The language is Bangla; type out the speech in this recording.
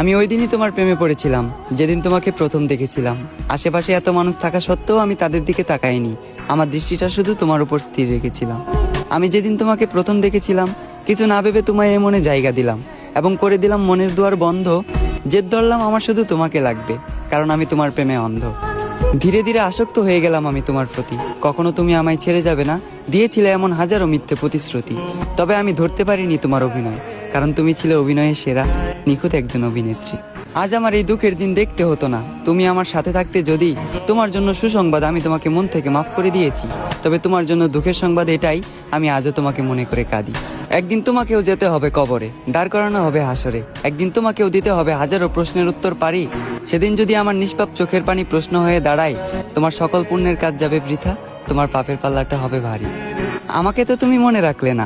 আমি ওই দিনই তোমার প্রেমে পড়েছিলাম, যেদিন তোমাকে প্রথম দেখেছিলাম। আশেপাশে এত মানুষ থাকা সত্ত্বেও আমি তাদের দিকে তাকাইনি, আমার দৃষ্টিটা শুধু তোমার উপর স্থির রেখেছিলাম। আমি যেদিন তোমাকে প্রথম দেখেছিলাম, কিছু না ভেবে তোমায় এ মনে জায়গা দিলাম এবং করে দিলাম মনের দুয়ার বন্ধ। জেদ ধরলাম আমার শুধু তোমাকে লাগবে, কারণ আমি তোমার প্রেমে অন্ধ। ধীরে ধীরে আসক্ত হয়ে গেলাম আমি তোমার প্রতি। কখনো তুমি আমায় ছেড়ে যাবে না দিয়েছিলে এমন হাজারো মিথ্যে প্রতিশ্রুতি। তবে আমি ধরতে পারিনি তোমার অভিনয়, কারণ তুমি ছিলে অভিনয়ের সেরা, নিখুঁত একজন অভিনেত্রী। আজ আমার এই দুঃখের দিন দেখতে হতো না, তুমি আমার সাথে থাকতে। যদি তোমার জন্য সুসংবাদ, আমি তোমাকে মন থেকে মাফ করে দিয়েছি। তবে তোমার জন্য দুঃখের সংবাদ এটাই, আমি আজও তোমাকে মনে করে কাঁদি। একদিন তোমাকেও যেতে হবে কবরে, দাঁড় করানো হবে হাসরে। একদিন তোমাকেও দিতে হবে হাজারো প্রশ্নের উত্তর পারি। সেদিন যদি আমার নিষ্পাপ চোখের পানি প্রশ্ন হয়ে দাঁড়ায়, তোমার সকল পুণ্যের কাজ যাবে বৃথা, তোমার পাপের পাল্লাটা হবে ভারী। আমাকে তো তুমি মনে রাখলে না,